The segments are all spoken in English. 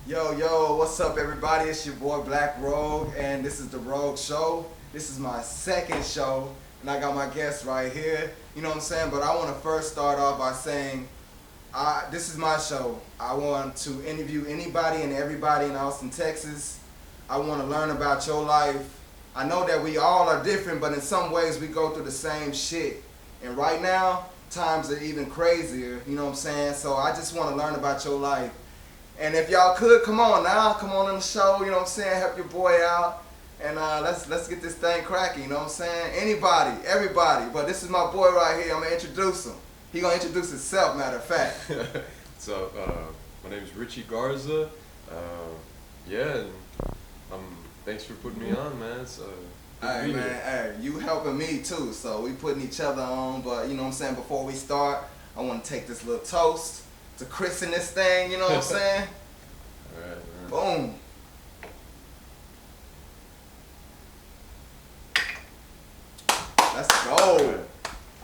Yo, what's up, everybody? It's your boy Black Rogue, and this is the Rogue Show. This is my second show, and I got my guest right here. You know what I'm saying? But I want to first start off by saying, this is my show. I want to interview anybody and everybody in Austin, Texas. I want to learn about your life. I know that we all are different, but in some ways we go through the same shit. And right now, times are even crazier, you know what I'm saying? So I just want to learn about your life. And if y'all could, come on the show, you know what I'm saying? Help your boy out. And let's get this thing cracking, you know what I'm saying? Anybody, everybody. But this is my boy right here. I'm going to introduce him. He going to introduce himself, matter of fact. So, my name is Richie Garza. And thanks for putting me on, man. So, Hey man, hey, you helping me too, so we putting each other on. But you know what I'm saying, before we start, I want to take this little toast to christen this thing, you know what I'm saying? Alright, man. Boom. Let's go.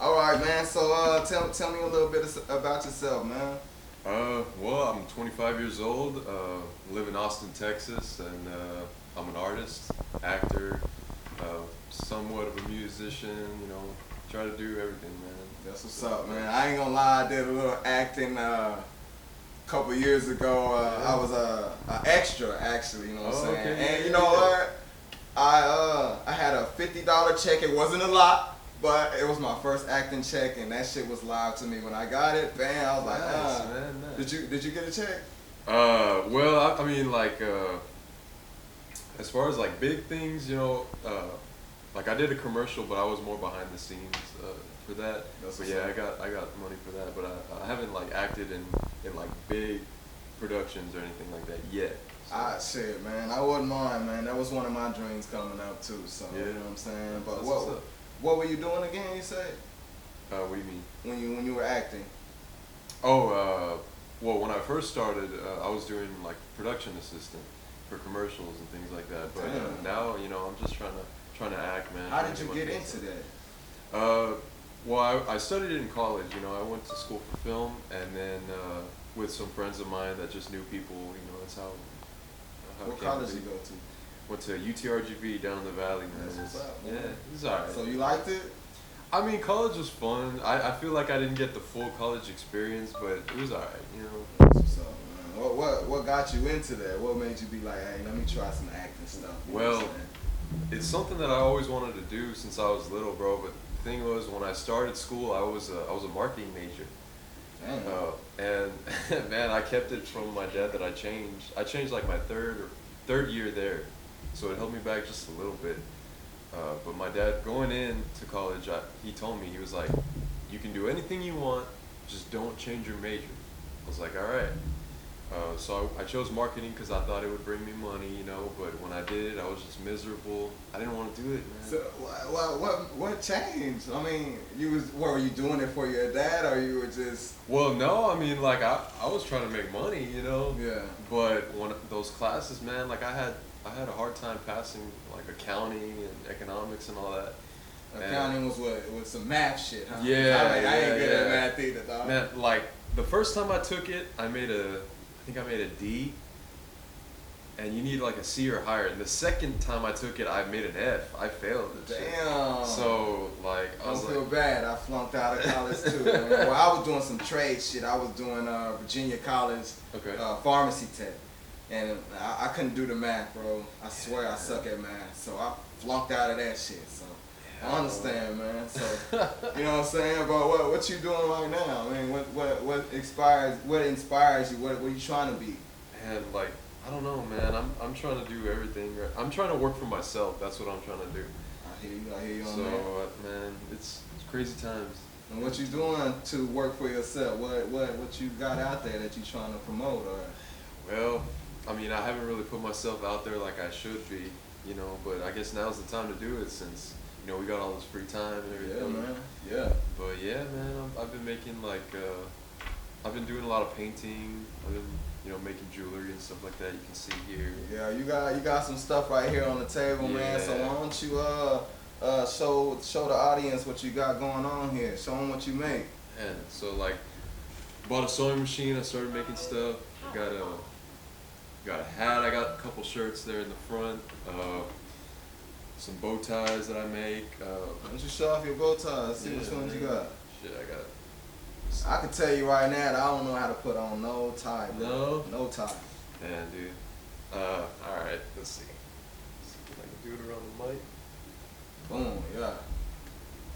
Alright, man, so tell me a little bit about yourself, man. Well, I'm 25 years old, live in Austin, Texas, and I'm an artist, actor, somewhat of a musician, you know, try to do everything, man. That's what's up, man. I ain't gonna lie, I did a little acting a couple years ago. I was a extra, actually, you know what I'm saying? Okay. And you know what? I had a $50 check. It wasn't a lot, but it was my first acting check, and that shit was live to me. When I got it, bam, I was like, Nice, man, nice. Did you get a check? Well, I mean, like, as far as like big things, you know, like I did a commercial, but I was more behind the scenes for that. But yeah, I got money for that, but I haven't like acted in like big productions or anything like that yet. So. Shit, man, I wouldn't mind, man. That was one of my dreams coming up too. So Yeah. you know what I'm saying. But That's what were you doing again? You said what do you mean? when you were acting. Oh, well, when I first started, I was doing like production assistant for commercials and things like that. But now, you know, I'm just trying to act, man. How did you get into that? Well, I studied it in college. You know, I went to school for film, and then with some friends of mine that just knew people. You know, that's how. What college did you go to? Went to UTRGV down in the valley, man. That's what's up, man. Yeah, it was alright. So you liked it? I mean, college was fun. I feel like I didn't get the full college experience, but it was alright, you know. That's what's up, man. What got you into that? What made you be like, hey, let me try some acting stuff? Well, it's something that I always wanted to do since I was little, bro. But the thing was, when I started school, I was a marketing major. And man, I kept it from my dad that I changed. I changed like my third year there, so it held me back just a little bit. But my dad, going into college, he told me, he was like, you can do anything you want, just don't change your major. I was like, all right. So I chose marketing because I thought it would bring me money, you know, but when I did it, I was just miserable. I didn't want to do it, man. So what changed? I mean, what were you doing it for your dad, or you were just? Well, no, I mean, like I was trying to make money, you know. Yeah. But one of those classes, man, like I had a hard time passing like accounting and economics and all that. Accounting was with some math shit, huh? Yeah, I ain't good at math either, dog. Man, like the first time I took it, I think I made a D, and you need like a C or higher. And the second time I took it, I made an F. I failed it. Damn. So like, I was don't feel bad. I flunked out of college too. Man. Well, I was doing some trade shit. I was doing Virginia College, pharmacy tech, and I couldn't do the math, bro. I swear I suck at math. So I flunked out of that shit. So I understand, man. So you know what I'm saying. But what you doing right now? I mean, what inspires you? What are you trying to be? And like, I don't know, man. I'm trying to do everything. Right. I'm trying to work for myself. That's what I'm trying to do. I hear you on that. So, man, it's crazy times. And what you doing to work for yourself? What you got out there that you trying to promote? Or? Well, I mean, I haven't really put myself out there like I should be, you know. But I guess now's the time to do it since, you know, we got all this free time and everything. Yeah, man. Yeah. But yeah, man, I've been making like, I've been doing a lot of painting. I've been, you know, making jewelry and stuff like that. You can see here. Yeah, you got some stuff right here on the table, man. So why don't you show the audience what you got going on here? Show them what you make. And so like, bought a sewing machine. I started making stuff. Got Got a hat. I got a couple shirts there in the front. Some bow ties that I make. Why don't you show off your bow ties? See which ones you got. Shit, I got. I can tell you right now that I don't know how to put on no tie. Bro. No tie. Yeah, dude. Alright, let's see. If I can do it around the mic. Boom, yeah.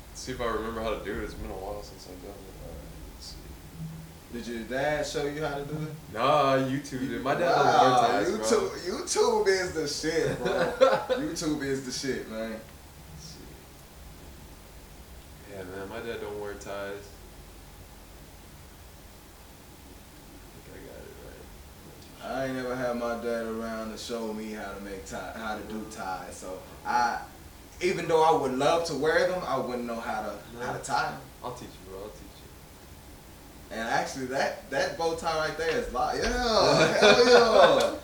Let's see if I remember how to do it. It's been a while since I've done it. Alright, let's see. Did your dad show you how to do it? Nah, YouTube did. My dad doesn't wear ties, bro. YouTube is the shit, bro. YouTube is the shit, man. Let's see. Yeah, man, my dad don't wear ties. I ain't never had my dad around to show me how to do ties. So even though I would love to wear them, I wouldn't know how to tie them. I'll teach you, bro. I'll teach you. And actually, that bow tie right there is like, yeah, hell yeah,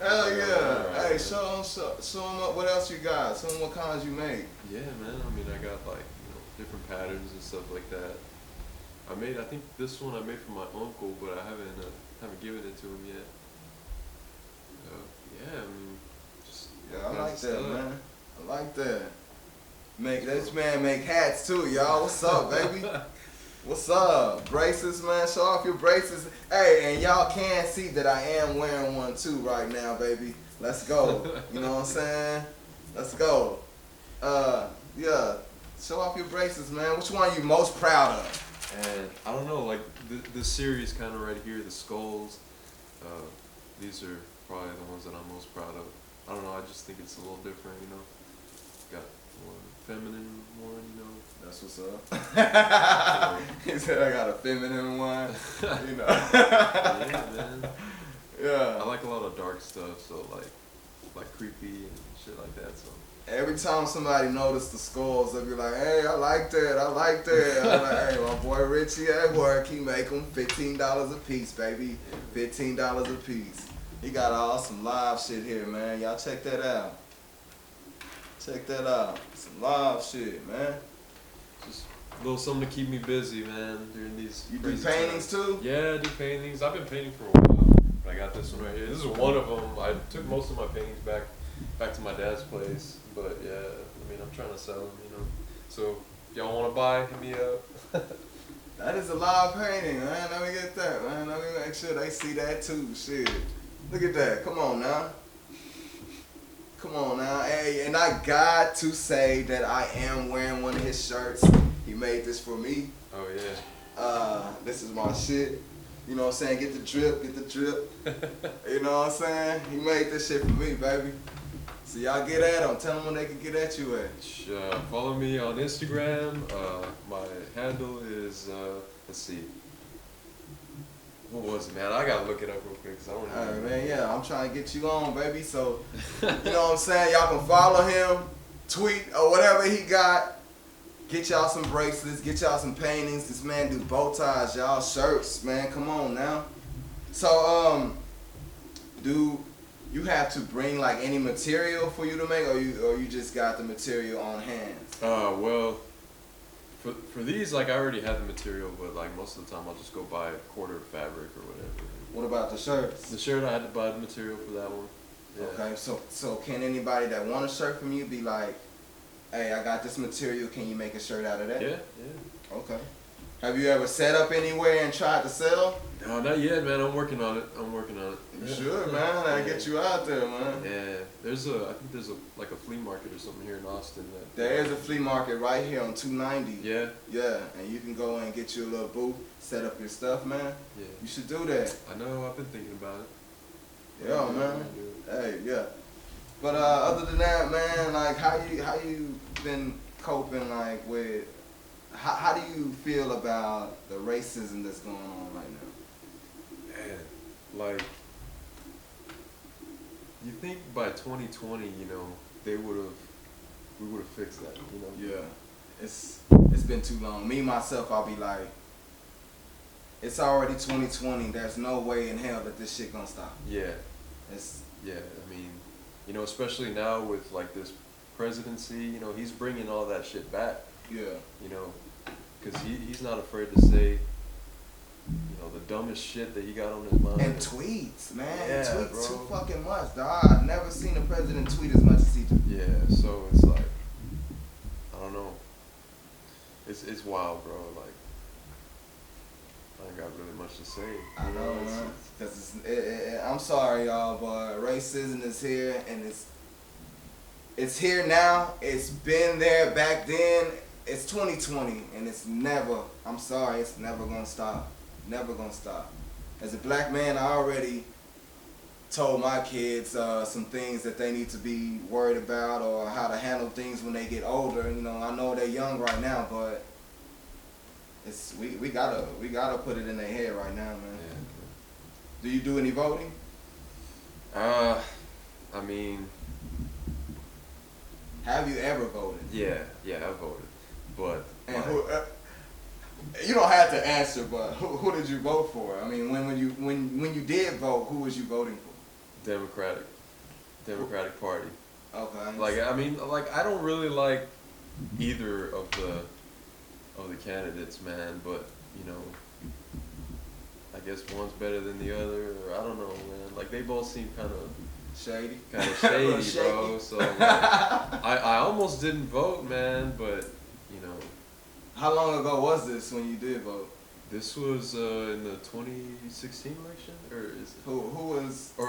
hell yeah. Hey, show them what else you got. Show them what kinds you make. Yeah, man. I mean, I got like different patterns and stuff like that. I think this one I made for my uncle, but I haven't given it to him yet. Yeah, I mean, just I like that, man. I like that. This man make hats too, y'all. What's up, baby? What's up? Braces, man. Show off your braces. Hey, and y'all can see that I am wearing one too right now, baby. Let's go. You know what I'm saying? Let's go. Yeah. Show off your braces, man. Which one are you most proud of? And I don't know, like this series kind of right here, the skulls. These are probably the ones that I'm most proud of. I don't know, I just think it's a little different, Got one feminine one, That's what's up. He said I got a feminine one, Yeah, man. Yeah. I like a lot of dark stuff, so like creepy and shit like that, so. Every time somebody notice the skulls, they'll be like, hey, I like that. I'm like, hey, my boy Richie at work, he make them $15 a piece, baby. $15 a piece. He got awesome live shit here, man. Y'all check that out. Check that out. Some live shit, man. Just a little something to keep me busy, man, during these You do paintings too? Yeah, I do paintings. I've been painting for a while. But I got this one right here. This is one of them. I took most of my paintings back to my dad's place. But yeah, I mean, I'm trying to sell them, So if y'all want to buy, hit me up. That is a live painting, man. Let me get that, man. Let me make sure they see that too. Shit. Look at that. Come on now. Come on now. Hey, and I got to say that I am wearing one of his shirts. He made this for me. Oh, yeah. This is my shit. You know what I'm saying? Get the drip, get the drip. You know what I'm saying? He made this shit for me, baby. So y'all get at him. Tell them where they can get at you at. Follow me on Instagram. My handle is, let's see. What was it, man? I gotta look it up real quick because I don't know. Alright, man, yeah, I'm trying to get you on, baby. So, you know what I'm saying? Y'all can follow him, tweet, or whatever he got. Get y'all some bracelets, get y'all some paintings. This man do bow ties, y'all, shirts, man. Come on now. So, do you have to bring like any material for you to make, or you just got the material on hand? Well, for these, like I already have the material, but like most of the time I'll just go buy a quarter of fabric or whatever. What about the shirts? The shirt, I had to buy the material for that one. Yeah. Okay, so can anybody that want a shirt from you be like, hey, I got this material, can you make a shirt out of that? Yeah, yeah. Okay. Have you ever set up anywhere and tried to sell? No, not yet, man. I'm working on it. You should, man. I get you out there, man. Yeah, I think there's like a flea market or something here in Austin. There is a flea market right here on 290. Yeah. Yeah, and you can go and get you a little booth, set up your stuff, man. Yeah. You should do that. I know. I've been thinking about it. Yeah, man. Hey, yeah. But other than that, man, like how you been coping like with how do you feel about the racism that's going on right now? Man, like you think by 2020, we would have fixed that, Yeah. It's been too long. Me myself, I'll be like, it's already 2020. There's no way in hell that this shit gonna stop. Yeah. Yeah. I mean, especially now with like this presidency, he's bringing all that shit back. Yeah. Because he's not afraid to say, the dumbest shit that he got on his mind. And tweets, man. Yeah, he tweets bro. too fucking much, dog. I've never seen a president tweet as much as he do. Yeah, so it's like, I don't know. It's wild, bro. Like, I ain't got really much to say. I know, man. Cause I'm sorry, y'all, but racism is here, and it's here now. It's been there back then. It's 2020, and it's never. I'm sorry, it's never gonna stop. Never gonna stop. As a black man, I already told my kids some things that they need to be worried about, or how to handle things when they get older. You know, I know they're young right now, but we gotta put it in their head right now, man. Yeah. Do you do any voting? I mean, Have you ever voted? yeah, I voted, but And like, who? You don't have to answer, but who did you vote for? I mean, when you did vote, who was you voting for? Democratic Party. Okay. Like, I mean, like, I don't really like either of the candidates, man, but I guess one's better than the other, or I don't know, man. Like, they both seem kind of shady, shady, bro. So like, I almost didn't vote, man, but How long ago was this when you did vote? this was in the 2016 election, or is it? Who was? Or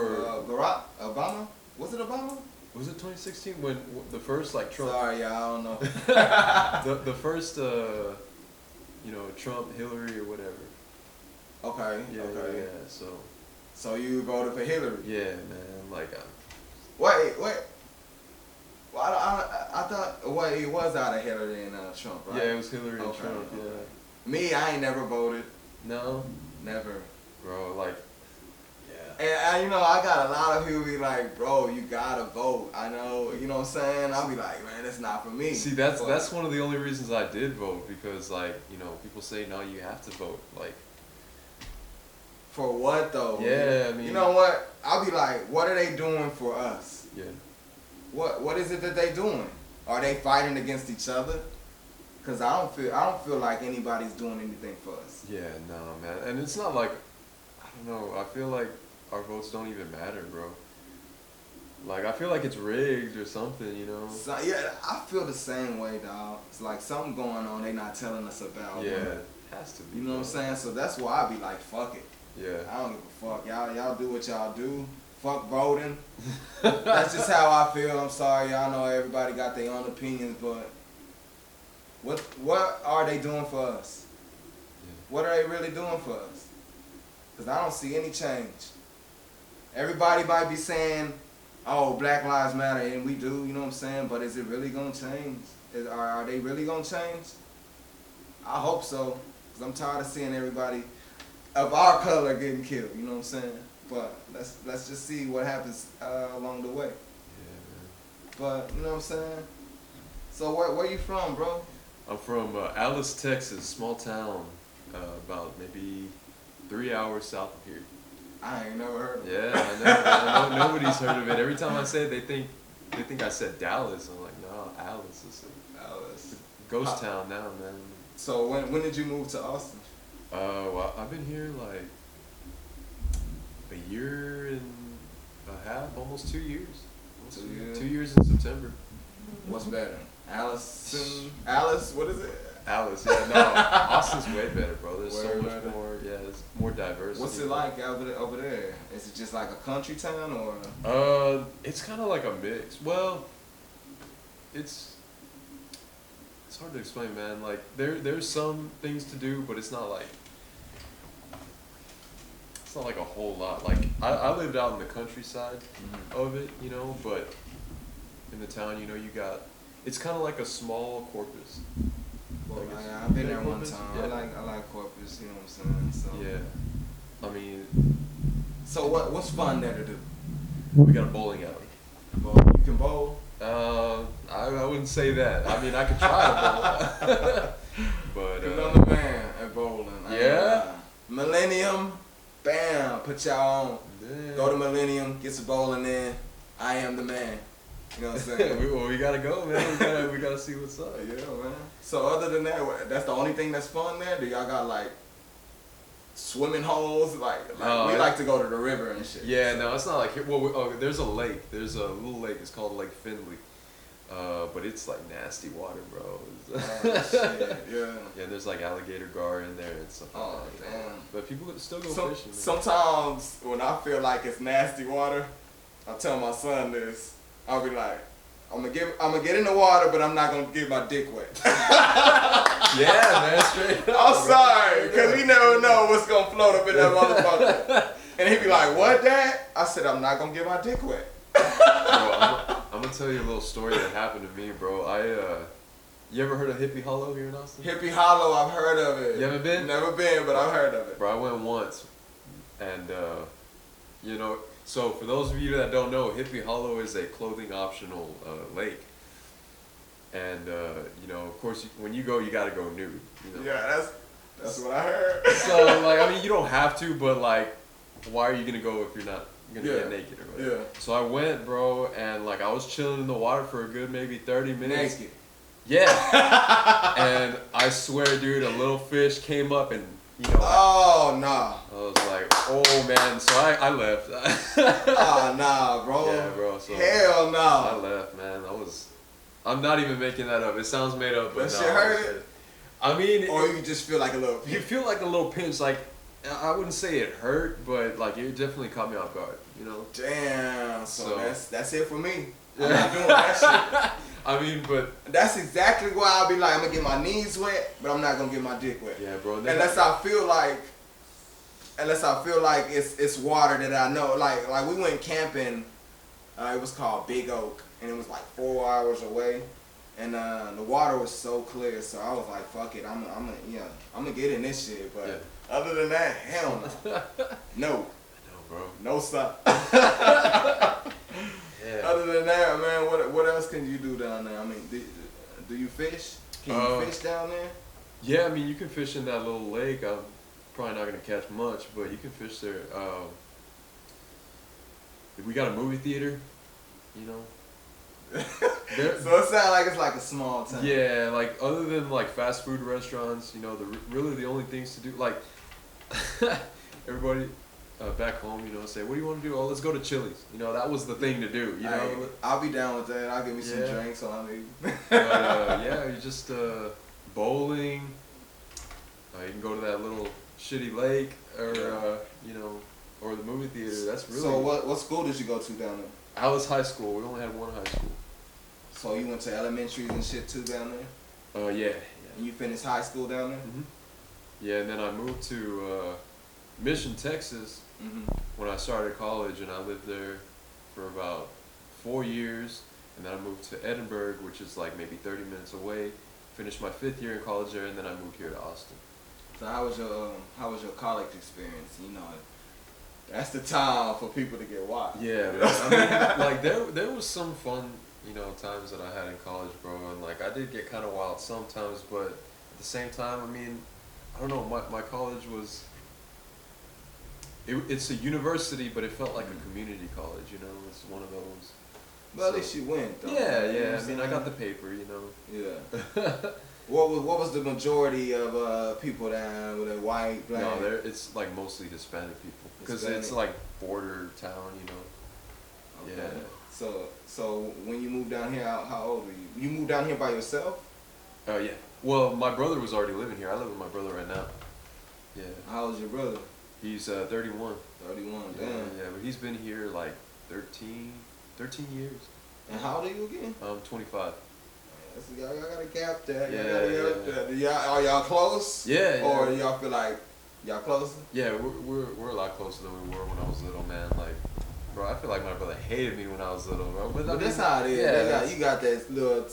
Barack Obama? Was it Obama? was it 2016 when the first like Trump? Sorry, y'all, I don't know. the first Trump, Hillary, or whatever. Okay. Yeah, Okay. yeah. So you voted for Hillary? Yeah, man. Like, Wait. Well, I thought. Wait, it was out of Hillary and Trump, right? yeah, it was Hillary and Okay, Trump. okay. Yeah. Me, I ain't never voted. No, Never. bro. Like, yeah. And I got a lot of people be like, bro, you gotta vote. I know, you know what I'm saying? I'll be like, man, it's not for me. See, that's one of the only reasons I did vote, because like people say no, you have to vote. Like, for what though? yeah, I mean, you know what? I'll be like, what are they doing for us? yeah. What is it that they doing? Are they fighting against each other? Cause I don't feel like anybody's doing anything for us. Yeah, no, man. And it's not like, I don't know, I feel like our votes don't even matter, bro. Like, I feel like it's rigged or something, So, yeah, I feel the same way, dog. It's like something going on they not telling us about. Yeah, it has to be. You know what I'm saying? So that's why I be like, fuck it. Yeah. I don't give a fuck. Y'all do what y'all do. Fuck voting. That's just how I feel. I'm sorry. Y'all know everybody got their own opinions, but what are they doing for us? Yeah. What are they really doing for us? Because I don't see any change. Everybody might be saying, oh, Black Lives Matter, and we do, you know what I'm saying? But is it really going to change? Are they really going to change? I hope so, because I'm tired of seeing everybody of our color getting killed, you know what I'm saying? But let's just see what happens along the way. Yeah, man. But, you know what I'm saying? So where you from, bro? I'm from Alice, Texas, small town, about maybe 3 hours south of here. I ain't never heard of it. Yeah, I know. Man. Nobody's heard of it. Every time I say it, they think I said Dallas. I'm like, no, Alice is a ghost town now, man. So when did you move to Austin? Well, I've been here like a year and a half, almost 2 years. 2 years? 2 years in September. What's better? Alice, what is it? Alice, yeah, no, Austin's way better, bro. There's Way so much better. more, it's more diversity. What's it like over there? Is it just like a country town or? It's kind of like a mix. Well, it's hard to explain, man. Like there's some things to do, but it's not like a whole lot. Like I lived out in the countryside of it, but in the town, you got, it's kind of like a small Corpus. Well, Like I've been there one Corpus? time. Yeah. I like Corpus. You know what I'm saying? So Yeah, I mean, So what's fun there to do? we got a bowling alley. Bowl. You can bowl. I wouldn't say that. I mean, I could try to bowl, but Cause I'm the man at bowling. Yeah? Millennium, bam, put y'all on. yeah. Go to Millennium, get some bowling in. I am the man. You know what I'm saying? we gotta go, man. We gotta see what's up. Yeah, man. So other than that, that's the only thing that's fun there? Do y'all got like swimming holes? Like No, we like to go to the river and shit. Yeah, no, it's not like here. Well, there's a lake. There's a little lake. It's called Lake Findlay. But it's like nasty water, bro. Oh, shit, yeah. Yeah, there's like alligator gar in there and stuff Oh, like that. damn. But people still go fishing. Man. Sometimes when I feel like it's nasty water, I tell my son this. I'll be like, I'm gonna get in the water, but I'm not gonna get my dick wet. Yeah, man, straight up. I'm sorry, cause we never know what's gonna float up in that motherfucker. And he'd be like, "What, Dad?" I said, "I'm not gonna get my dick wet." Bro, I'm gonna tell you a little story that happened to me, bro. You ever heard of Hippie Hollow here in Austin? Hippie Hollow, I've heard of it. You haven't been? Never been, but I've heard of it. Bro, I went once, and you know. So for those of you that don't know, Hippie Hollow is a clothing optional lake, and you know, of course, when you go, you gotta go nude. You know? Yeah, that's what I heard. So like, I mean, you don't have to, but like, why are you gonna go if you're not gonna get naked or whatever? Yeah. So I went, bro, and like I was chilling in the water for a good maybe 30 minutes. Naked. Yeah. And I swear, dude, a little fish came up and, you know. Oh, nah. I was like, oh man. So I left. Oh, nah, bro. Yeah, bro. So hell no. I left, man. I'm not even making that up. It sounds made up, but That no. shit hurt it? I mean. Or you just feel like a little. You feel like a little pinch. Like, I wouldn't say it hurt, but like it definitely caught me off guard, you know? Damn. So that's it for me. Yeah. I'm not doing that shit. I mean, but that's exactly why I'll be like, I'm gonna get my knees wet, but I'm not gonna get my dick wet. Yeah, bro. Unless I feel like it's water that I know. Like we went camping. It was called Big Oak, and it was like 4 hours away, and the water was so clear. So I was like, fuck it, I'm gonna get in this shit. But other than that, hell no. No. No, bro. No sir. Yeah. Other than that, man, what else can you do down there? I mean, do you fish? Can you fish down there? Yeah, I mean, you can fish in that little lake. I'm probably not gonna catch much, but you can fish there. We got a movie theater, you know. So it sounds like it's like a small town. Yeah, like other than like fast food restaurants, you know, really the only things to do, like everybody back home, you know, say, what do you want to do? Oh, let's go to Chili's. You know, that was the thing to do. You know, I'll be down with that. I'll give me some drinks while I'm eating. Yeah, you just bowling. You can go to that little shitty lake, or you know, or the movie theater. That's really. So what school did you go to down there? Alice High School. We only had one high school. So you went to elementaries and shit too down there? Yeah. And you finished high school down there? Mm-hmm. Yeah, and then I moved to Mission, Texas when I started college, and I lived there for about 4 years, and then I moved to Edinburgh, which is like maybe 30 minutes away. Finished my 5th year in college there, and then I moved here to Austin. So how was your college experience? You know, that's the time for people to get wild. Yeah, man. I mean, like there was some fun, you know, times that I had in college, bro, and like I did get kind of wild sometimes, but at the same time, I mean, I don't know, my college was. It's a university, but it felt like a community college, you know. It's one of those. Well, at least you went, though. Yeah, yeah. I mean, I got the paper, you know. Yeah. What was the majority of people down with a white, black? No, it's like mostly Hispanic people because it's like border town, you know. Okay. Yeah. So when you moved down here, how old were you? You moved down here by yourself? Yeah. Well, my brother was already living here. I live with my brother right now. Yeah. How old's your brother? He's 31. 31, damn. Yeah, but he's been here like 13 years. And how old are you again? 25. So y'all got a gap there. Yeah. Are y'all close? Yeah. Or y'all feel like y'all closer? Yeah, we're a lot closer than we were when I was little, man. Like, bro, I feel like my brother hated me when I was little, bro. But that's how it is. Yeah, you got that little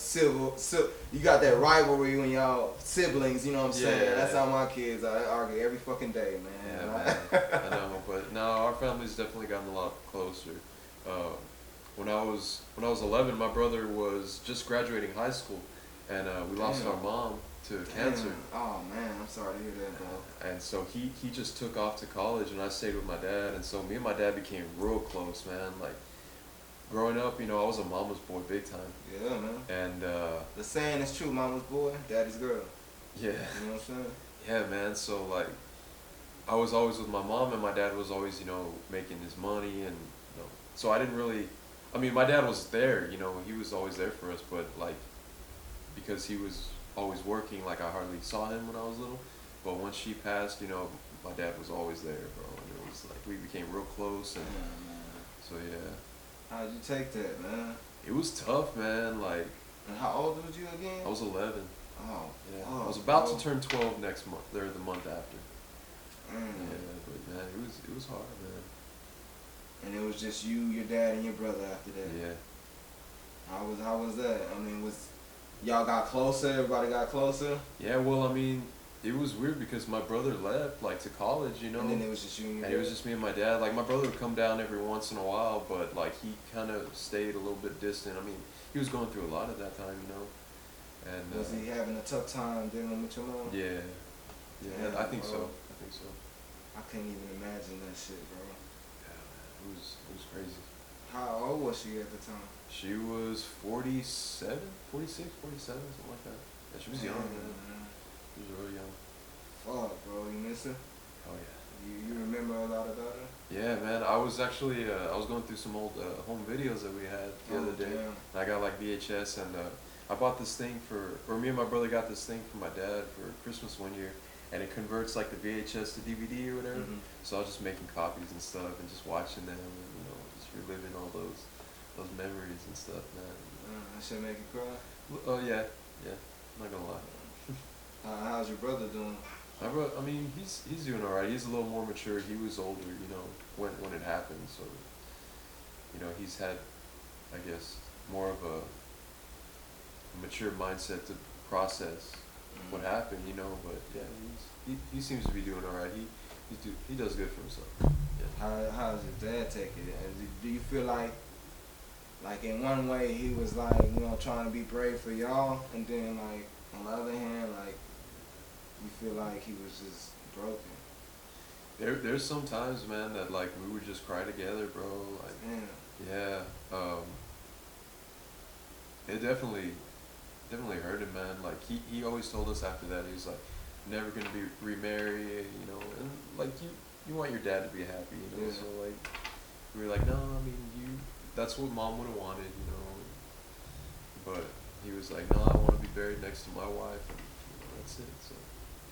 you got that rivalry when y'all siblings. You know what I'm saying? Yeah. That's how my kids are. They argue every fucking day, man. Yeah, man. I know, but no, our family's definitely gotten a lot closer. When I was 11, my brother was just graduating high school, and we lost our mom to cancer. Oh man, I'm sorry to hear that, bro. And so he just took off to college, and I stayed with my dad. And so me and my dad became real close, man. Like growing up, you know, I was a mama's boy big time. Yeah, man. And the saying is true: mama's boy, daddy's girl. Yeah. You know what I'm saying? Yeah, man. So like, I was always with my mom, and my dad was always, making his money, and so I didn't really. I mean, my dad was there, he was always there for us, but like, because he was always working, like I hardly saw him when I was little. But once she passed, my dad was always there, bro, and it was like we became real close, and so yeah. How'd you take that, man? It was tough, man. Like, and how old was you again? I was 11. Oh, yeah. Oh, I was about to turn 12 next month, or the month after. Mm. Yeah, but man, it was hard, man. And it was just you, your dad, and your brother after that. Yeah. How was that? I mean, y'all got closer? Everybody got closer? Yeah. Well, I mean, it was weird because my brother left, like, to college, And then it was just you and your And dad? it was just me and my dad. Like, my brother would come down every once in a while, but like he kind of stayed a little bit distant. I mean, he was going through a lot at that time, And was he having a tough time dealing with your mom? Yeah. Yeah. Damn, I think bro. so. I think so. I couldn't even imagine that shit, bro. Yeah, man. It was crazy. How old was she at the time? She was 47, 46, 47, something like that. Yeah, she was young, man. She was real young. Fuck, bro. You miss her? Oh, yeah. You remember a lot about her? Yeah, man. I was actually, I was going through some old home videos that we had the other day. Damn. And I got like VHS, and I bought this thing me and my brother got this thing for my dad for Christmas one year. And it converts like the VHS to DVD or whatever. Mm-hmm. So I was just making copies and stuff and just watching them and, just reliving all those memories and stuff, man. That shit make you cry? Oh, yeah. Yeah. I'm not gonna lie. How's your brother doing? My brother, I mean, he's doing alright. He's a little more mature. He was older, when it happened. So, he's had, I guess, more of a mature mindset to process what happened, But yeah, he seems to be doing alright. He does good for himself. Yeah. How's your dad take it? And do you feel like in one way he was like, trying to be brave for y'all, and then like on the other hand, like you feel like he was just broken? There's some times, man, that like we would just cry together, bro. Like, Damn. yeah. It definitely hurt him, man. Like he always told us after that, he was like, never gonna be remarried, and like you want your dad to be happy, Yeah. So like we were like, no, I mean that's what mom would have wanted, But he was like, no, I want to be buried next to my wife, and that's it. So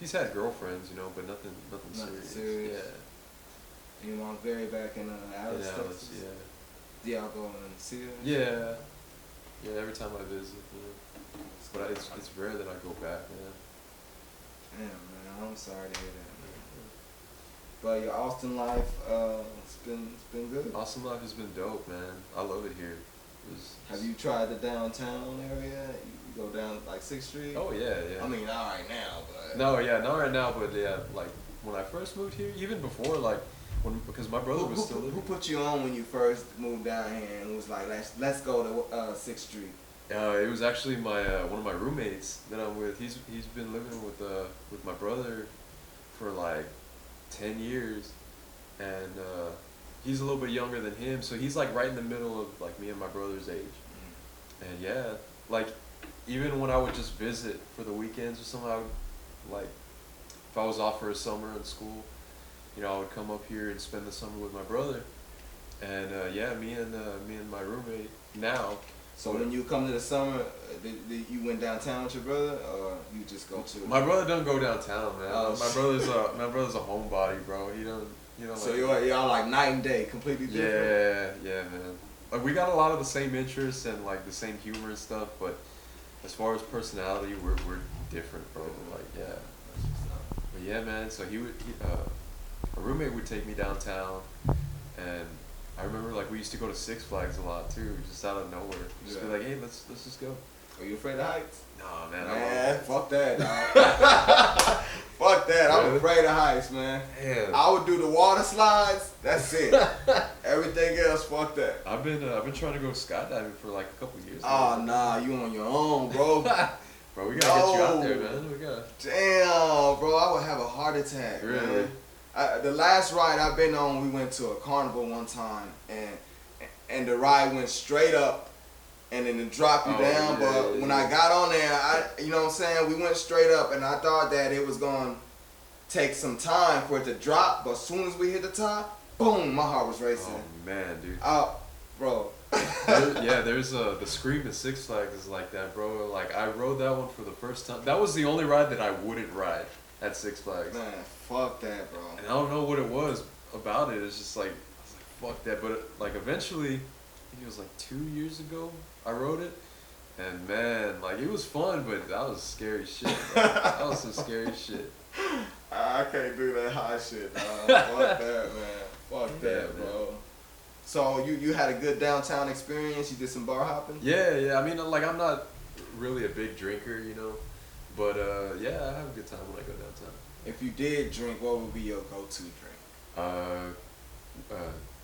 he's had girlfriends, but nothing serious. Yeah. Your mom's buried back in Alice, In Alice, Texas? yeah. Do y'all go and see her? Yeah. Yeah, every time I visit, But it's rare that I go back, man. Damn, man, I'm sorry to hear that, man. But your Austin life, it's been good. Austin life has been dope, man. I love it here. Have you tried the downtown area? You go down like 6th Street? Oh yeah. I mean, not right now, but. No, yeah, not right now, but yeah, like when I first moved here, even before, like because my brother was still living. Who put you on when you first moved down here and was like, let's go to 6th Street? It was actually my one of my roommates that I'm with. He's been living with my brother for like 10 years, and he's a little bit younger than him, so he's like right in the middle of like me and my brother's age. And yeah, like even when I would just visit for the weekends or something, I would like if I was off for a summer in school, I would come up here and spend the summer with my brother. And yeah, me and my roommate now. So when you come to the summer, did you went downtown with your brother, or you just go to? My brother don't go downtown, man. Oh, my brother's a homebody, bro. He don't. So like, y'all like night and day, completely different. Yeah, man. Like we got a lot of the same interests and like the same humor and stuff, but as far as personality, we're different, bro. Like yeah. But yeah, man. So a roommate would take me downtown, and I remember like we used to go to Six Flags a lot too, just out of nowhere. Just be like, hey, let's just go. Are you afraid of heights? Nah, man. Man, fuck that, dog. Fuck that. I'm afraid of heights, man. Damn. I would do the water slides. That's it. Everything else, fuck that. I've been trying to go skydiving for like a couple years. Oh nah, you on your own, bro. Bro, we gotta get you out there, man. We gotta. Damn, bro, I would have a heart attack. Really? Man. The last ride I've been on, we went to a carnival one time, and the ride went straight up, and then it dropped you down. Yeah, but when I got on there, you know what I'm saying, we went straight up, and I thought that it was going take some time for it to drop, but as soon as we hit the top, boom, my heart was racing. Oh man, dude. Bro. There's the Scream at Six Flags is like that, bro. Like I rode that one for the first time. That was the only ride that I wouldn't ride at Six Flags. Man, fuck that, bro. And I don't know what it was about it. It's just like I was like, fuck that. But like eventually, I think it was like 2 years ago, I rode it, and man, like it was fun, but that was scary shit. Bro. That was some scary shit. I can't do that high shit. Fuck that, man. Fuck that, bro. Man. So you had a good downtown experience? You did some bar hopping? Yeah. I mean, like I'm not really a big drinker, you know, but yeah, I have a good time when I go downtown. If you did drink, what would be your go-to drink?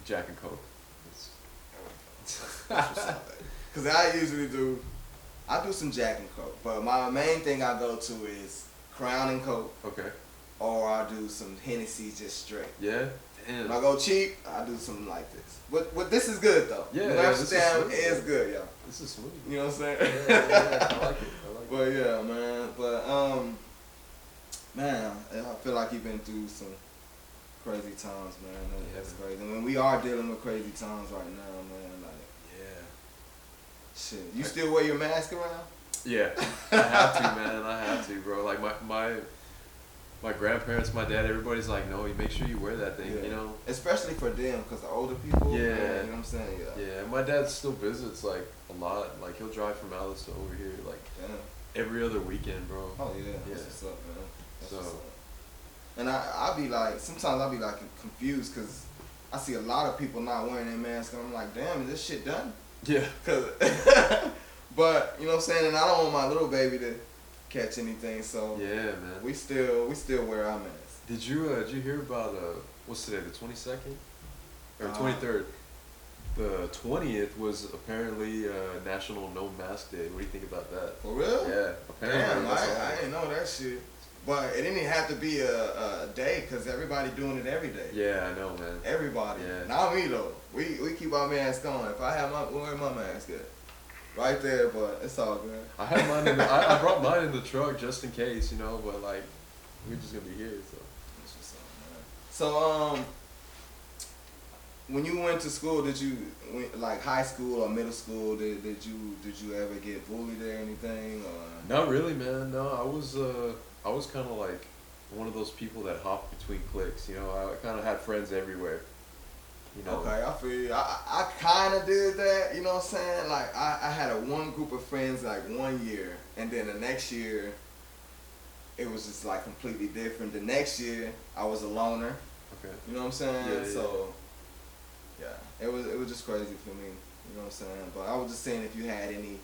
Jack and Coke. Because I usually do some Jack and Coke, but my main thing I go to is Crown and Coke. Okay. Or I do some Hennessy just straight. Yeah. Damn. When I go cheap, I do something like this. But this is good though. Yeah. New Amsterdam is good, y'all. This is smooth. You know what I'm saying? Yeah, I like it. But yeah, man. But man, I feel like you've been through some crazy times, man. That's crazy. I mean, we are dealing with crazy times right now, man. Like, yeah. Shit. You still wear your mask around? Yeah. I have to, man. I have to, bro. Like my grandparents, my dad, everybody's like, no, you make sure you wear that thing, you know? Especially for them, because the older people, yeah. Man, you know what I'm saying? Yeah, my dad still visits, like, a lot. Like, he'll drive from Alice to over here, like, every other weekend, bro. Oh, yeah. That's what's up, man. That's what's up. And I'll be like, sometimes I'll be like confused, because I see a lot of people not wearing their masks, and I'm like, damn, is this shit done? Yeah. But, you know what I'm saying? And I don't want my little baby to catch anything, so yeah, man. We still wear our masks. Did you hear about what's today, the 22nd or 23rd? The 20th was apparently National No Mask Day. What do you think about that? For real? Yeah, apparently. Damn, I didn't know that shit. But it didn't have to be a day, because everybody doing it every day. Yeah, I know, man. Everybody. Yeah. Not me though. We keep our masks on. If I have wear my mask, right there, but it's all good. I had mine I brought mine in the truck just in case, you know, but like we're just gonna be here, so. That's what's up, man. So when you went to school, did you like high school or middle school? Did you ever get bullied or anything? Or? Not really, man. No, I was kind of like one of those people that hopped between cliques. You know, I kind of had friends everywhere. You know? Okay, I feel you. I kind of did that, you know what I'm saying? Like, I had one group of friends, like, 1 year, and then the next year, it was just, like, completely different. The next year, I was a loner. Okay. You know what I'm saying? Yeah, so, yeah, it was just crazy for me, you know what I'm saying? But I was just saying if you had any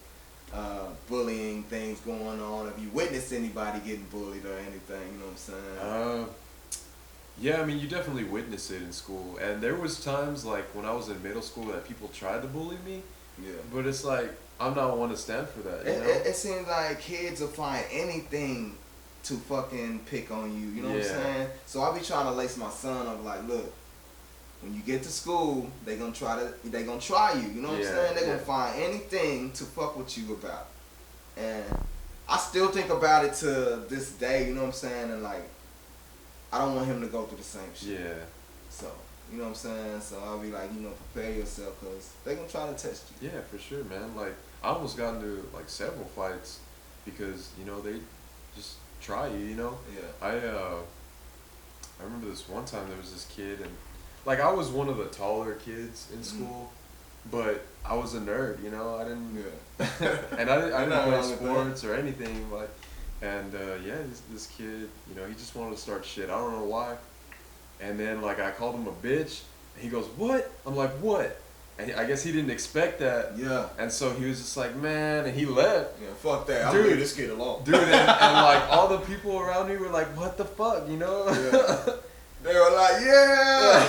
bullying things going on, if you witnessed anybody getting bullied or anything, you know what I'm saying? Yeah, I mean, you definitely witness it in school, and there was times like when I was in middle school that people tried to bully me. Yeah. But it's like I'm not one to stand for that. You know? It seems like kids will find anything to fucking pick on you. You know what I'm saying? So I be trying to lace my son up like, look, when you get to school, they gonna try you. You know what I'm saying? They gonna find anything to fuck with you about, and I still think about it to this day. You know what I'm saying? And like, I don't want him to go through the same shit. Yeah. So, you know what I'm saying? So I'll be like, you know, prepare yourself, because they're going to try to test you. Yeah, for sure, man. Like, I almost got into, like, several fights because, you know, they just try you, you know? Yeah. I remember this one time there was this kid, and, like, I was one of the taller kids in school, but I was a nerd, you know? I didn't... Yeah. And I didn't play sports or anything, like... And this kid, you know, he just wanted to start shit. I don't know why. And then like I called him a bitch. And he goes, "What?" I'm like, "What?" And I guess he didn't expect that. Yeah. And so he was just like, "Man," and he left. Yeah, fuck that. Dude, I'll leave this kid alone. Dude, and like all the people around me were like, "What the fuck?" You know? Yeah. They were like, "Yeah."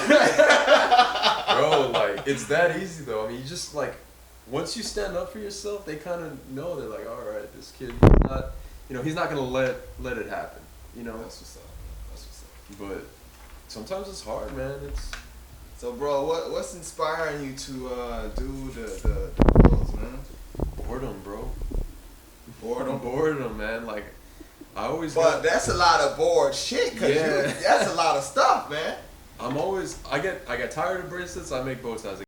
Bro, like it's that easy though. I mean, you just like once you stand up for yourself, they kind of know. They're like, "All right, this kid, he's not." You know, he's not gonna let it happen. You know. That's what's up. That's what's up. But sometimes it's hard, man. It's so, bro. What's inspiring you to do the clothes, man? boredom, bro. Boredom, Boredom, man. Like I always. But that's a lot of bored shit, cause Yeah. that's a lot of stuff, man. I get tired of bracelets. I make bow ties.